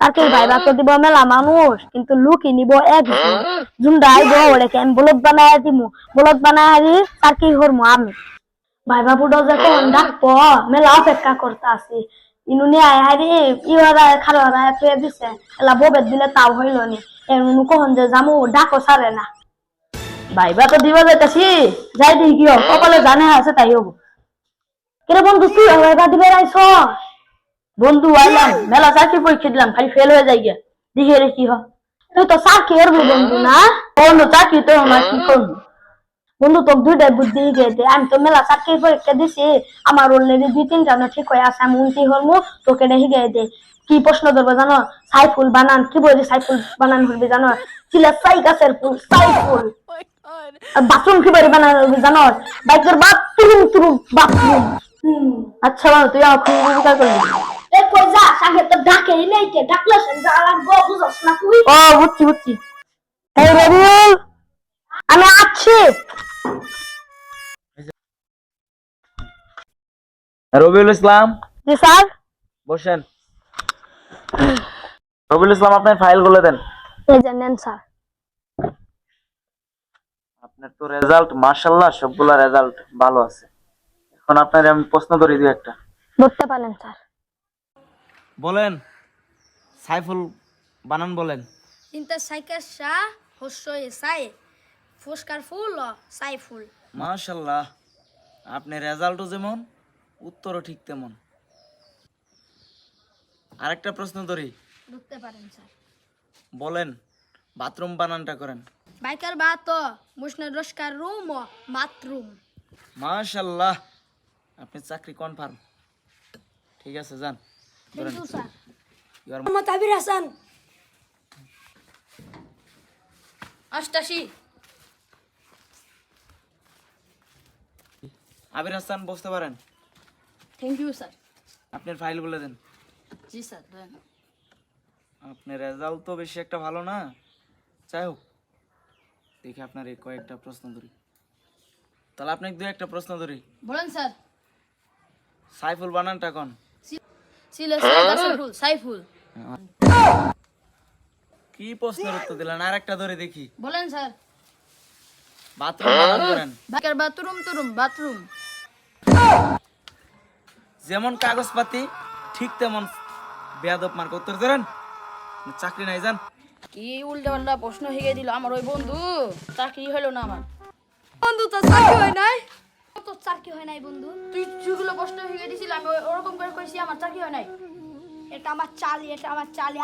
তাকে ভাইবা তো দিব মেলা মানুষ কিন্তু লুকি নিব একজন জুন্ডা আইব ওরে আমি ব্লগ বানায় দিমু ব্লগ বানায় দি তাকে হরমু আমি ভাইবা বুড়ো যে কোন ডাকবো মেলা অপেক্ষা করতে আছি ইনুনি আয় হারি ইওরা খালারা পেয়ে দিছে এলা ববেদ দিলে তাও হইল নি এমন কখন যে জামু ডাকো সারে না ভাইবা তো দিবা যাইতাছি যাই দি কি কপালে জানে আছে তাই হবো কিরে বন্ধু তুই ভাইবা দিবে আইছ বন্ধু আইলাম মেলা চাকরি পরীক্ষা দিলাম খালি ফেল হয়ে যাই গিয়া দেখে রে কি হয় তুই তো চাকরি করবি বন্ধু না বন্ধু চাকরি তো আমার কি করবো বন্ধু তোকে দুইটা বুদ্ধি গেছে আমি তো মেলা চাকরি পরীক্ষা দিছি আমার অলরেডি 2-3টা না ঠিক হয়ে আছে আমি উন্তি হরমু তোকে দেখে গে কি প্রশ্ন ধরবো জানো সাইফুল বানান কি বলি সাইফুল বানান হরবি জানো চিলা সাই গাছের ফুল সাইফুল আর বাথরুম কি বলি বানান হরবি জানো বাইকের বাথরুম তুরুম বাথরুম আচ্ছা তুই আমার খুব উপকার করবি এ কই যা সাথে তো ডাকেই নাই কে ডাকলে যা লাগবো বুঝছ না তুই ও বুঝছি এই রবিউল আমি আছি রবিউল ইসলাম জি স্যার বসেন রবিউল ইসলাম আপনার ফাইলগুলো দেন এই যে নেন স্যার আপনার তো রেজাল্ট মাশাআল্লাহ সবগুলা রেজাল্ট ভালো আছে এখন আপনার আমি প্রশ্ন ধরে দিই একটা ধরতে পারেন স্যার বলেন সাইফুল বানান বলেন Inta saikasha hosoy sai ফুসকার ফুল সাইফুল মাশাআল্লাহ আপনার রেজাল্টও যেমন উত্তরও ঠিক তেমন আরেকটা প্রশ্ন ধরি ধরতে পারেন স্যার বলেন বাথরুম বানানটা করেন বাইকার বাত মুশনার রস্কার রুম বাথরুম মাশাআল্লাহ আপনি চাকরি কনফার্ম ঠিক আছে যান thank you sir your Mohammad Abir Hasan 88 Abir Hasan বসতে পারেন থ্যাংক ইউ স্যার আপনার ফাইলগুলো দেন জি স্যার দেন আপনার রেজাল্ট তো বেশি একটা ভালো না যাই হোক দেখি আপনার এই কয়েকটা প্রশ্ন ধরি তাহলে আপনাকে দু একটা প্রশ্ন ধরি বলেন স্যার সাইফুল বানানটা কোন সিলে সাইফুল সাইফুল কি প্রশ্নের উত্তর দিলেন আর একটা ধরে দেখি বলেন স্যার বাথরুম বানান করেন বাইকার বাথরুম তুরুম বাথরুম যেমন কাগজপাতি ঠিক তেমন বেয়াদব মার্ক উত্তর দেন চাকরি নাই যান কি উল্টা পাল্টা প্রশ্ন হিগে দিল আমার ওই বন্ধু চাকরি হলো না আমার বন্ধু তো চাকরি হয় নাই তো চাকরি হয় নাই বন্ধু তুই যেগুলো প্রশ্ন হিগে দিছিল আমি ওরকম করে কইছি আমার চাকরি হয় নাই এটা আমার চালি